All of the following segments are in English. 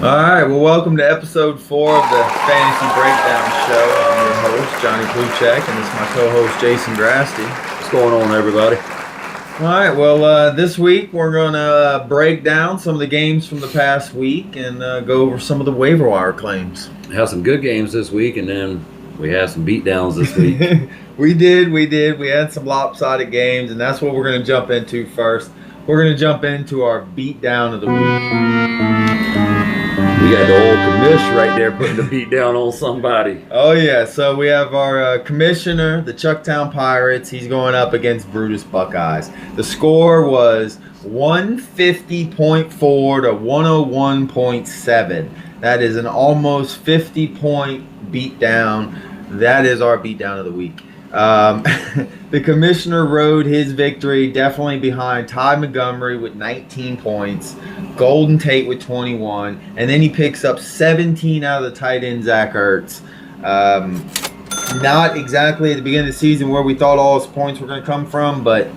All right, well, welcome to episode 4 of the Fantasy Breakdown Show. I'm your host, Johnny Pluchek, and this is my co-host, Jason Grassy. What's going on, everybody? All right, well, this week we're going to break down some of the games from the past week and go over some of the waiver wire claims. We had some good games this week, and then we had some beatdowns this week. We did. We had some lopsided games, and that's what we're going to jump into first. We're going to jump into our beatdown of the week. We got the old commish right there putting the beat down on somebody. Oh, yeah. So we have our commissioner, the Chucktown Pirates. He's going up against Brutus Buckeyes. The score was 150.4 to 101.7. That is an almost 50-point beatdown. That is our beatdown of the week. The commissioner rode his victory definitely behind Ty Montgomery with 19 points, Golden Tate with 21, and then he picks up 17 out of the tight end Zach Ertz. Not exactly at the beginning of the season where we thought all his points were going to come from, but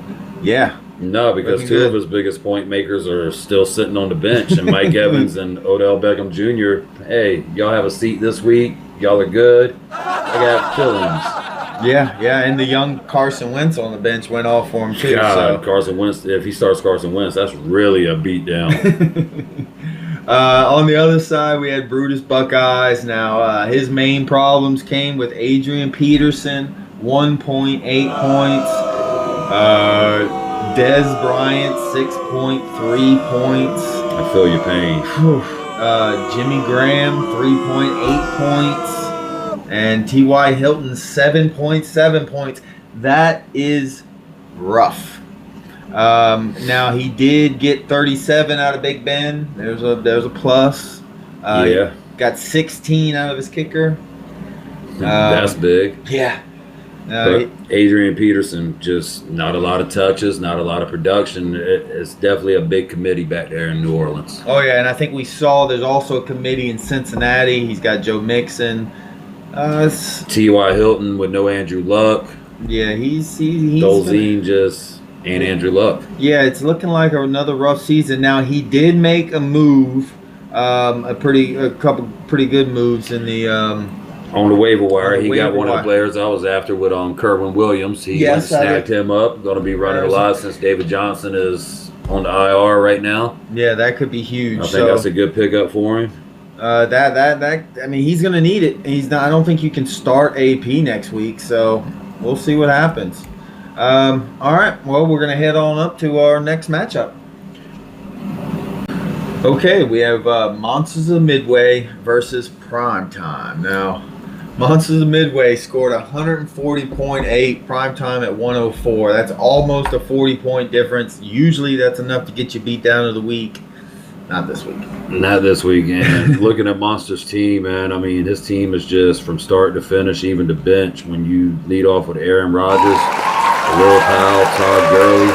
yeah. No, because two of his biggest point makers are still sitting on the bench, and Mike Evans and Odell Beckham Jr. Hey, y'all have a seat this week. Y'all are good. I got feelings. Yeah, and the young Carson Wentz on the bench went off for him too. God, so. Carson Wentz, if he starts Carson Wentz, that's really a beatdown. On the other side, we had Brutus Buckeyes. Now, his main problems came with Adrian Peterson, 1.8 points. Dez Bryant, 6.3 points. I feel your pain. Jimmy Graham, 3.8 points. And T.Y. Hilton, 7.7 points. That is rough. Now, he did get 37 out of Big Ben. There's a plus. Yeah. Got 16 out of his kicker. That's big. Yeah. But Adrian Peterson, just not a lot of touches, not a lot of production. It's definitely a big committee back there in New Orleans. Oh, yeah, and I think we saw there's also a committee in Cincinnati. He's got Joe Mixon. T.Y. Hilton with no Andrew Luck. Yeah, he's Dolzine and Andrew Luck. Yeah, it's looking like another rough season. Now, he did make a move, a couple pretty good moves in the on the waiver wire. He got one of the players I was after with Kerwin Williams. He snagged him up. Going to be running a lot since David Johnson is on the IR right now. Yeah, that could be huge. I think that's a good pickup for him. I mean, he's going to need it. I don't think you can start AP next week, so we'll see what happens. All right, well, we're going to head on up to our next matchup. Okay, we have Monsters of Midway versus Primetime. Now, Monsters of Midway scored 140.8, Primetime at 104. That's almost a 40-point difference. Usually that's enough to get you beat down of the week. Not this week. Not this week. And looking at Monster's team, man, I mean, his team is just from start to finish, even to bench. When you lead off with Aaron Rodgers, Will Powell, Todd Gurley,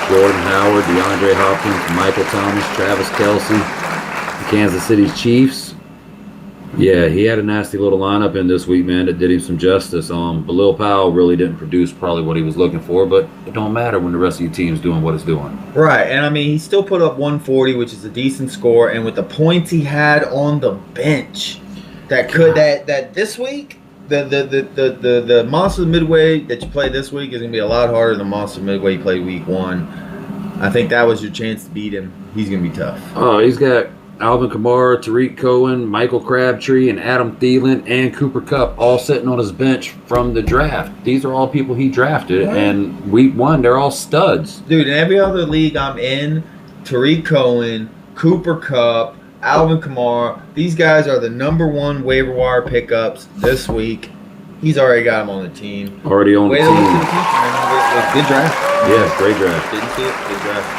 Jordan Howard, DeAndre Hopkins, Michael Thomas, Travis Kelce, the Kansas City Chiefs. Yeah, he had a nasty little lineup in this week, man, that did him some justice. Will Powell really didn't produce probably what he was looking for, but it don't matter when the rest of your team's doing what it's doing. Right, and I mean, he still put up 140, which is a decent score, and with the points he had on the bench, that this week, the Monsters Midway that you play this week is going to be a lot harder than Monsters Midway you played week 1. I think that was your chance to beat him. He's going to be tough. Oh, he's got Alvin Kamara, Tariq Cohen, Michael Crabtree, and Adam Thielen, and Cooper Kupp all sitting on his bench from the draft. These are all people he drafted, and week 1, they're all studs. Dude, in every other league I'm in, Tariq Cohen, Cooper Kupp, Alvin Kamara, these guys are the number 1 waiver wire pickups this week. He's already got them on the team. Already on the team. To the future, man. Good draft. Yeah, great draft. Didn't see it. Good draft.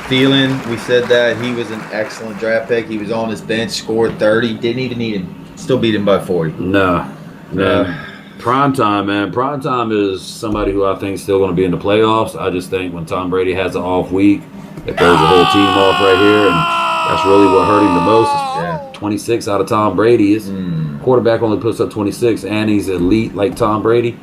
Thielen, we said that he was an excellent draft pick. He was on his bench, scored 30, didn't even need him. Still beat him by 40. No. Primetime, man. Primetime is somebody who I think is still going to be in the playoffs. I just think when Tom Brady has an off week, it throws the whole team off right here, and that's really what hurt him the most. Yeah. 26 out of Tom Brady. His quarterback only puts up 26, and he's elite like Tom Brady.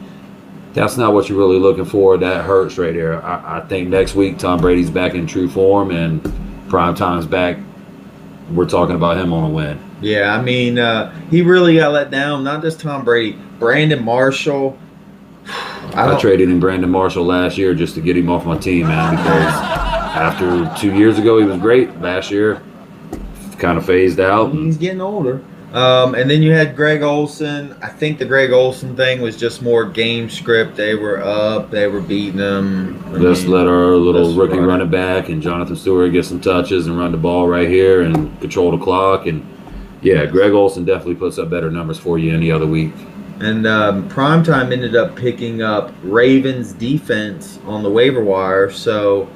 That's not what you're really looking for. That hurts right there. I think next week Tom Brady's back in true form, and Primetime's back we're talking about him on a win. Yeah, I mean, he really got let down. Not just Tom Brady, Brandon Marshall. I traded in Brandon Marshall last year just to get him off my team, man, because after 2 years ago he was great. Last year, kind of phased out. He's getting older. And then you had Greg Olson. I think the Greg Olson thing was just more game script. They were up. They were beating them. Let's let our little rookie running back and Jonathan Stewart get some touches and run the ball right here and control the clock. And, yeah, Greg Olson definitely puts up better numbers for you any other week. And Primetime ended up picking up Ravens defense on the waiver wire. So,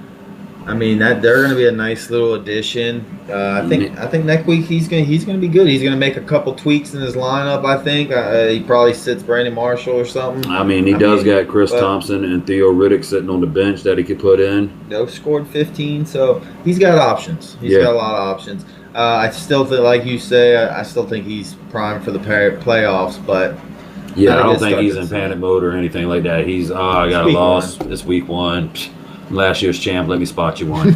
I mean, they're going to be a nice little addition. I think next week he's going to be good. He's going to make a couple tweaks in his lineup. I think he probably sits Brandon Marshall or something. I mean, he got Chris Thompson and Theo Riddick sitting on the bench that he could put in. They've scored 15, so he's got options. He's got a lot of options. I still think, like you say, I still think he's primed for the playoffs, but. Yeah, I don't think he's in panic mode or anything like that. He's, I got a loss. It's week 1. Last year's champ, let me spot you one.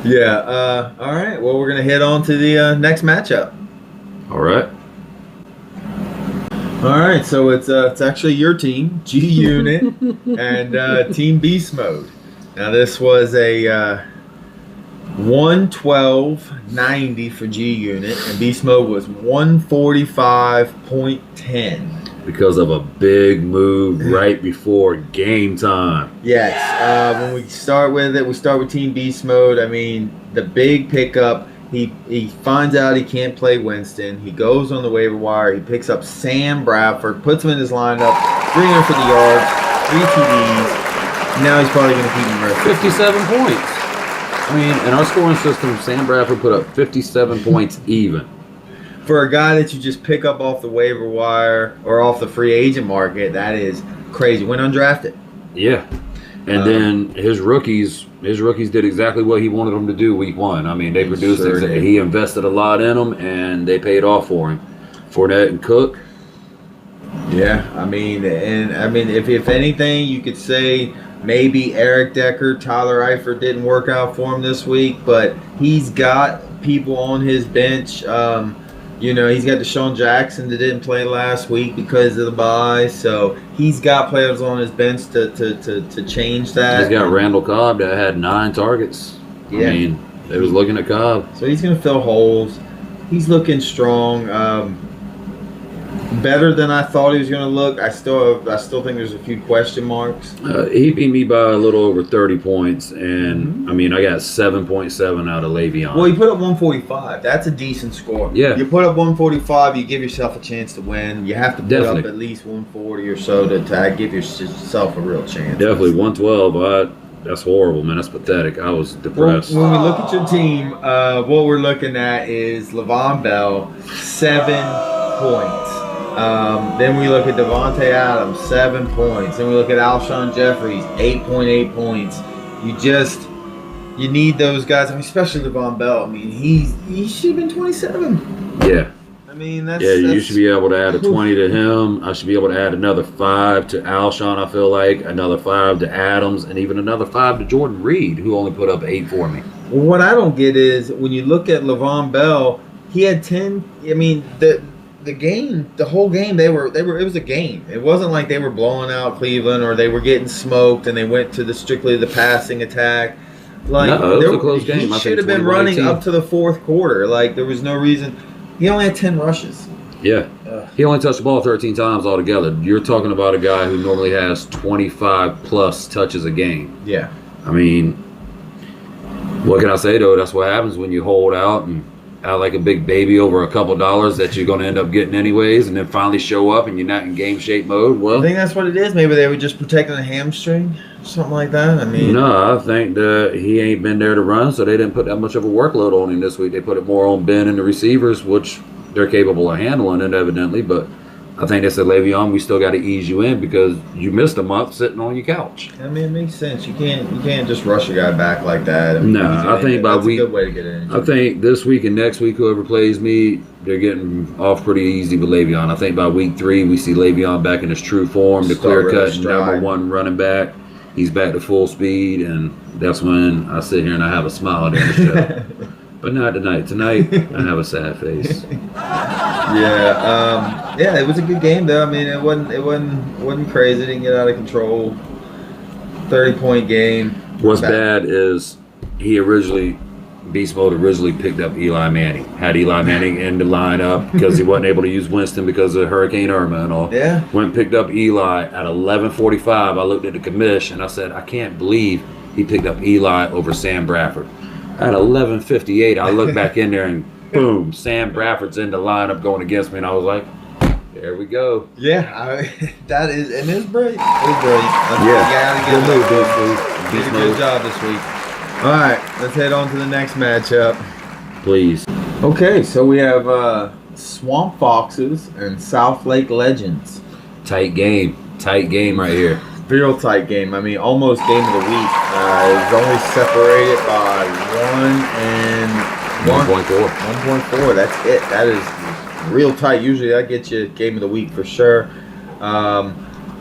Yeah. All right. Well, we're going to head on to the next matchup. All right. All right. So it's actually your team, G Unit, and Team Beast Mode. Now, this was a 112.90 for G Unit, and Beast Mode was 145.10. Because of a big move right before game time. Yes. When we start with it, we start with Team Beast Mode. I mean, the big pickup, he finds out he can't play Winston. He goes on the waiver wire. He picks up Sam Bradford, puts him in his lineup, 350 yards, 3 TDs. Now he's probably going to keep him rest. 57 points. I mean, in our scoring system, Sam Bradford put up 57 points even. For a guy that you just pick up off the waiver wire or off the free agent market, that is crazy. Went undrafted. Yeah. And then his rookies did exactly what he wanted them to do week 1. I mean, they produced he invested a lot in them, and they paid off for him. Fournette and Cook. Yeah, I mean, if anything, you could say maybe Eric Decker, Tyler Eifert didn't work out for him this week, but he's got people on his bench. He's got Deshaun Jackson that didn't play last week because of the bye, so he's got players on his bench to change that. He's got Randall Cobb that had 9 targets. Yeah. I mean, they was looking at Cobb. So he's going to fill holes. He's looking strong. Better than I thought he was going to look. I still think there's a few question marks. He beat me by a little over 30 points, and I mean, I got 7.7 out of Le'Veon. Well, he put up 145. That's a decent score. Yeah. You put up 145, you give yourself a chance to win. You have to put up at least 140 or so to give yourself a real chance. Definitely 112. That's horrible, man. That's pathetic. I was depressed. When we look at your team, what we're looking at is Le'Veon Bell, 7 points. Then we look at Devontae Adams, 7 points. Then we look at Alshon Jeffries, 8.8 points. You need those guys. I mean, especially Le'Veon Bell. I mean, he should have been 27. Yeah. I mean, you should be able to add a 20 to him. I should be able to add another 5 to Alshon, I feel like, another 5 to Adams, and even another 5 to Jordan Reed, who only put up 8 for me. Well, what I don't get is when you look at Le'Veon Bell, he had 10. I mean, the whole game, it was a game. It wasn't like they were blowing out Cleveland or they were getting smoked and they went to strictly the passing attack. Like, no, it was a close game. He should have been running up to the fourth quarter. Like, there was no reason. He only had 10 rushes. Yeah. He only touched the ball 13 times altogether. You're talking about a guy who normally has 25-plus touches a game. Yeah. I mean, what can I say, though? That's what happens when you hold out and out like a big baby over a couple dollars that you're going to end up getting anyways, and then finally show up and you're not in game shape mode. Well, I think that's what it is. Maybe they were just protecting a hamstring, something like that. I mean, no, I think that he ain't been there to run, so they didn't put that much of a workload on him this week. They put it more on Ben and the receivers, which they're capable of handling it evidently, but I think they said, Le'Veon, we still got to ease you in because you missed a month sitting on your couch. I mean, it makes sense. You can't just rush a guy back like that. No, I think by week. That's a good way to get in. I think this week and next week, whoever plays me, they're getting off pretty easy with Le'Veon. I think by week 3, we see Le'Veon back in his true form, the clear-cut number 1 running back. He's back to full speed, and that's when I sit here and I have a smile at the end of the show. But not tonight. Tonight, I have a sad face. Yeah, it was a good game though. I mean, it wasn't crazy. It didn't get out of control. 30-point game. What's bad is Beast Mode originally picked up Eli Manning. Had Eli Manning in the lineup because he wasn't able to use Winston because of Hurricane Irma and all. Yeah. Went and picked up Eli at 11:45. I looked at the commission and I said, I can't believe he picked up Eli over Sam Bradford. At 11:58, I looked back in there and boom, Sam Bradford's in the lineup going against me, and I was like, there we go. Yeah, that is, and it's brilliant. It was brilliant. Yeah. Good move, Beast Did a Mode. good job this week. All right, let's head on to the next matchup. Please. Okay, so we have Swamp Foxes and South Lake Legends. Tight game right here. Real tight game. I mean, almost game of the week. It was only separated by 1.4. 1.4. That's it. That is real tight. Usually that gets you game of the week for sure.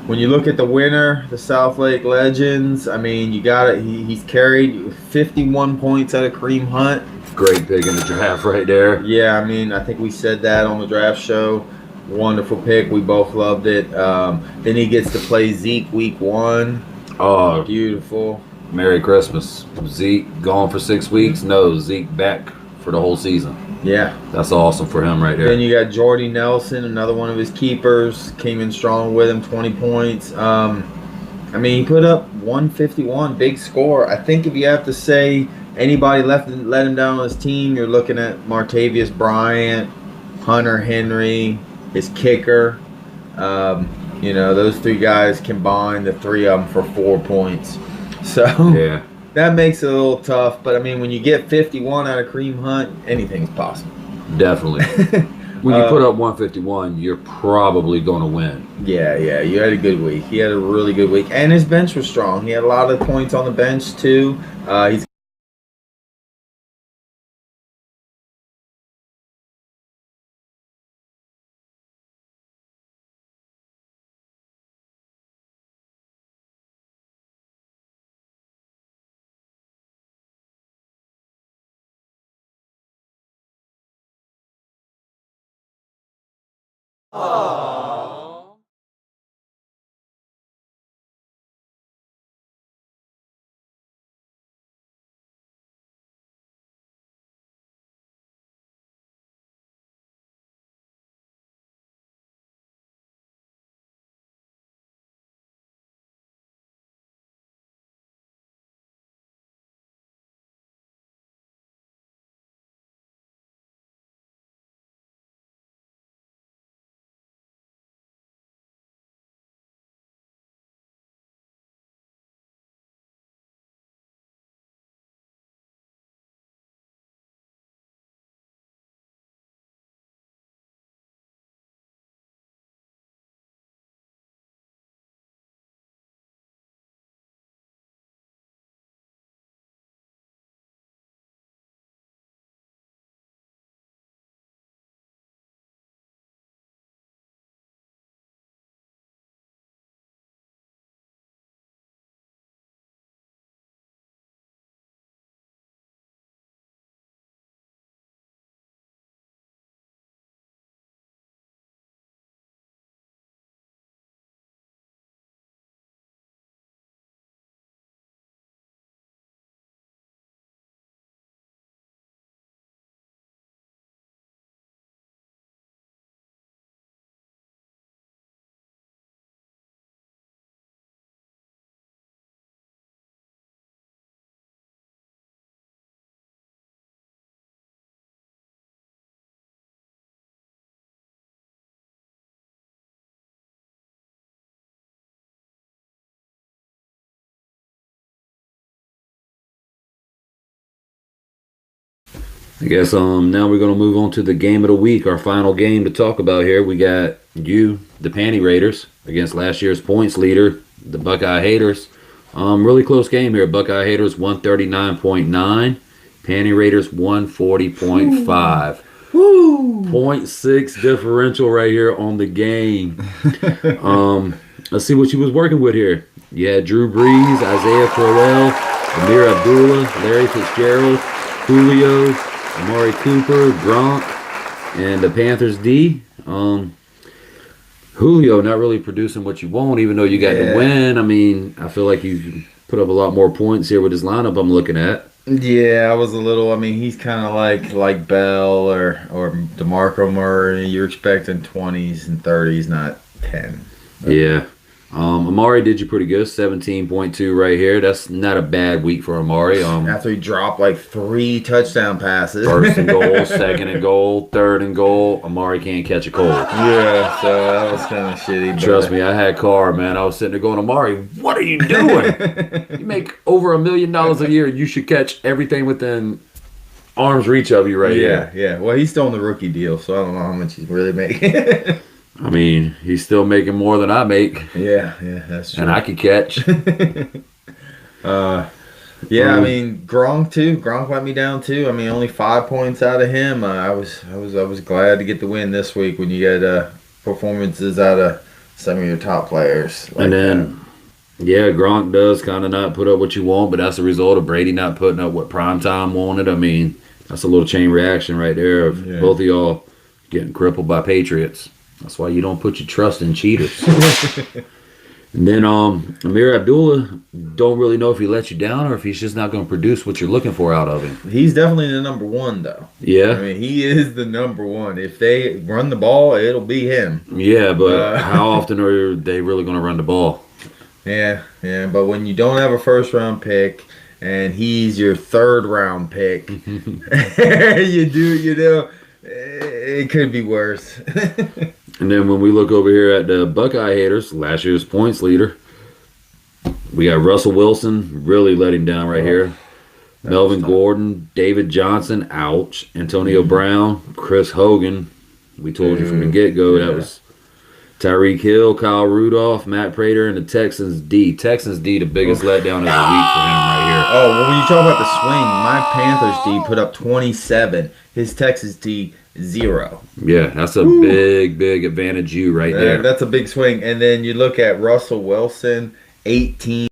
When you look at the winner, the South Lake Legends, I mean, you got it. He's carried 51 points out of Kareem Hunt. Great pick in the draft right there. Yeah, I mean, I think we said that on the draft show. Wonderful pick. We both loved it. Then he gets to play Zeke week 1. Oh, Beautiful. Merry Christmas. Zeke gone for 6 weeks. No, Zeke back for the whole season. Yeah. That's awesome for him right there. Then you got Jordy Nelson, another one of his keepers, came in strong with him, 20 points. I mean, he put up 151, big score. I think if you have to say anybody let him down on his team, you're looking at Martavius Bryant, Hunter Henry, his kicker. Those 3 guys combined, the 3 of them for 4 points. So Yeah. that makes it a little tough. But I mean, when you get 51 out of Kareem Hunt, anything's possible. Definitely. When you put up 151, you're probably going to win. Yeah, you had a good week. He had a really good week. And his bench was strong. He had a lot of points on the bench, too. He's I guess now we're going to move on to the game of the week, our final game to talk about here. We got the Panty Raiders, against last year's points leader, the Buckeye Haters. Really close game here. Buckeye Haters 139.9, Panty Raiders 140.5. Woo! 0.6 differential right here on the game. Let's see what you was working with here. You had Drew Brees, Isaiah Crowell, Amir Abdullah, Larry Fitzgerald, Julio, Amari Cooper, Gronk, and the Panthers D. Julio not really producing what you want, even though you got the win. I mean, I feel like you put up a lot more points here with this lineup I'm looking at. Yeah, I was a little. I mean, he's kind of like Bell or DeMarco Murray. You're expecting 20s and 30s, not 10. Yeah. Amari did you pretty good, 17.2 right here. That's not a bad week for Amari. After he dropped like 3 touchdown passes. First and goal, second and goal, third and goal. Amari can't catch a cold. Yeah, so that was kind of shitty. Trust me, I had Carr, man. I was sitting there going, Amari, what are you doing? You make over $1 million a year. You should catch everything within arm's reach of you right here. Yeah. Well, he's still on the rookie deal, so I don't know how much he's really making. I mean, he's still making more than I make. Yeah, that's true. And I can catch. I mean, Gronk too. Gronk let me down too. I mean, only 5 points out of him. I was glad to get the win this week when you get performances out of some of your top players. Like and then, Gronk does kind of not put up what you want, but that's a result of Brady not putting up what primetime wanted. I mean, that's a little chain reaction right there of both of y'all getting crippled by Patriots. That's why you don't put your trust in cheaters. And then Amir Abdullah, don't really know if he let you down or if he's just not going to produce what you're looking for out of him. He's definitely the number one, though. Yeah. I mean, he is the number one. If they run the ball, it'll be him. Yeah, but how often are they really going to run the ball? Yeah. But when you don't have a first-round pick and he's your third-round pick, it could be worse. And then when we look over here at the Buckeye haters, last year's points leader, we got Russell Wilson, really let him down right here. Melvin Gordon, David Johnson, ouch. Antonio Brown, Chris Hogan, we told you from the get-go that was Tyreek Hill, Kyle Rudolph, Matt Prater, and the Texans D. Texans D, the biggest letdown of the week for him right here. Oh, well, when you talk about the swing, my Panthers D put up 27. His Texas D, 0. Yeah, that's a big advantage right there. That's a big swing. And then you look at Russell Wilson, 18.